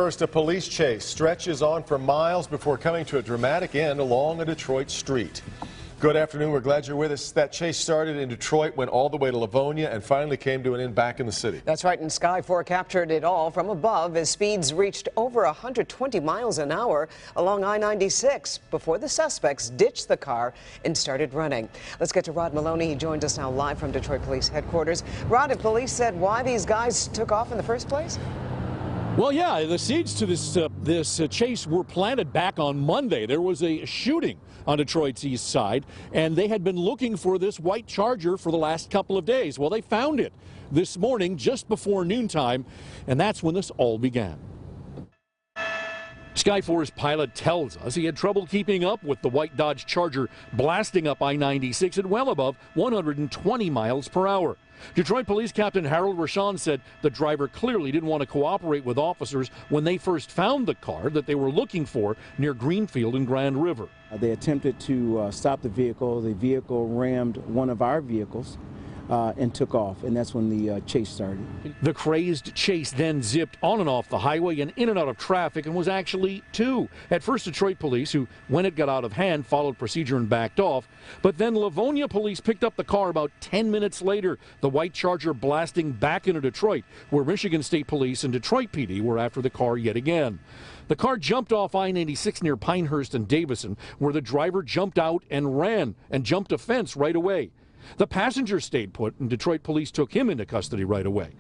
First, a police chase stretches on for miles before coming to a dramatic end along a Detroit street. Good afternoon. We're glad you're with us. That chase started in Detroit, went all the way to Livonia, and finally came to an end back in the city. That's right, and Sky 4 captured it all from above as speeds reached over 120 miles an hour along I-96 before the suspects ditched the car and started running. Let's get to Rod Maloney. He joins us now live from Detroit Police Headquarters. Rod, have police said why these guys took off in the first place? Well, yeah, the seeds to this chase were planted back on Monday. There was a shooting on Detroit's east side, and they had been looking for this white Charger for the last couple of days. Well, they found it this morning just before noontime, and that's when this all began. Sky 4's pilot tells us he had trouble keeping up with the white Dodge Charger blasting up I-96 at well above 120 miles per hour. Detroit Police Captain Harold Rashawn said the driver clearly didn't want to cooperate with officers when they first found the car that they were looking for near Greenfield and Grand River. They attempted to stop the vehicle. The vehicle rammed one of our vehicles and took off, and that's when the chase started. The crazed chase then zipped on and off the highway and in and out of traffic, and was actually two. At first, Detroit police, who, when it got out of hand, followed procedure and backed off. But then Livonia police picked up the car about 10 minutes later, the white Charger blasting back into Detroit, where Michigan State Police and Detroit PD were after the car yet again. The car jumped off I-96 near Pinehurst and Davison, where the driver jumped out and ran and jumped a fence right away. The passenger stayed put, and Detroit police took him into custody right away.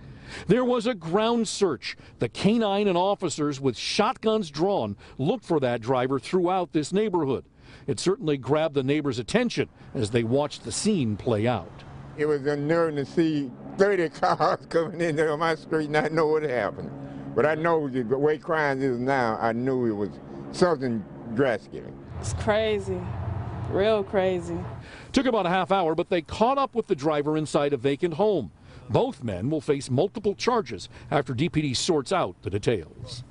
There was a ground search. The canine and officers with shotguns drawn looked for that driver throughout this neighborhood. It certainly grabbed the neighbors' attention as they watched the scene play out. It was unnerving to see 30 cars coming in there on my street, and I know what happened. But I know the way crime is now, I knew it was something drastic. It's crazy. Real crazy. Took about a half hour, but they caught up with the driver inside a vacant home. Both men will face multiple charges after DPD sorts out the details.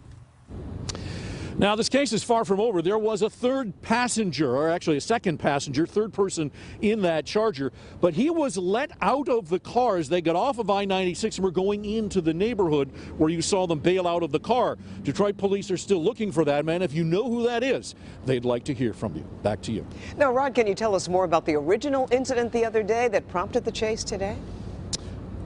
Now, this case is far from over. There was a third passenger, or actually a second passenger, third person in that Charger, but he was let out of the car as they got off of I-96 and were going into the neighborhood where you saw them bail out of the car. Detroit police are still looking for that man. If you know who that is, they'd like to hear from you. Back to you. Now, Rod, can you tell us more about the original incident the other day that prompted the chase today?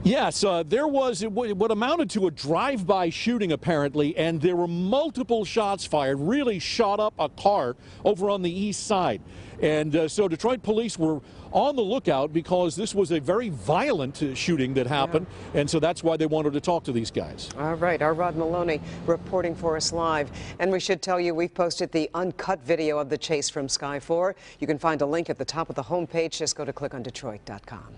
Yes, there was what amounted to a drive-by shooting, apparently, and there were multiple shots fired, really shot up a car over on the east side. And so Detroit police were on the lookout because this was a very violent shooting that happened, and so that's why they wanted to talk to these guys. All right, our Rod Maloney reporting for us live. And we should tell you we've posted the uncut video of the chase from Sky 4. You can find a link at the top of the homepage. Just go to clickondetroit.com.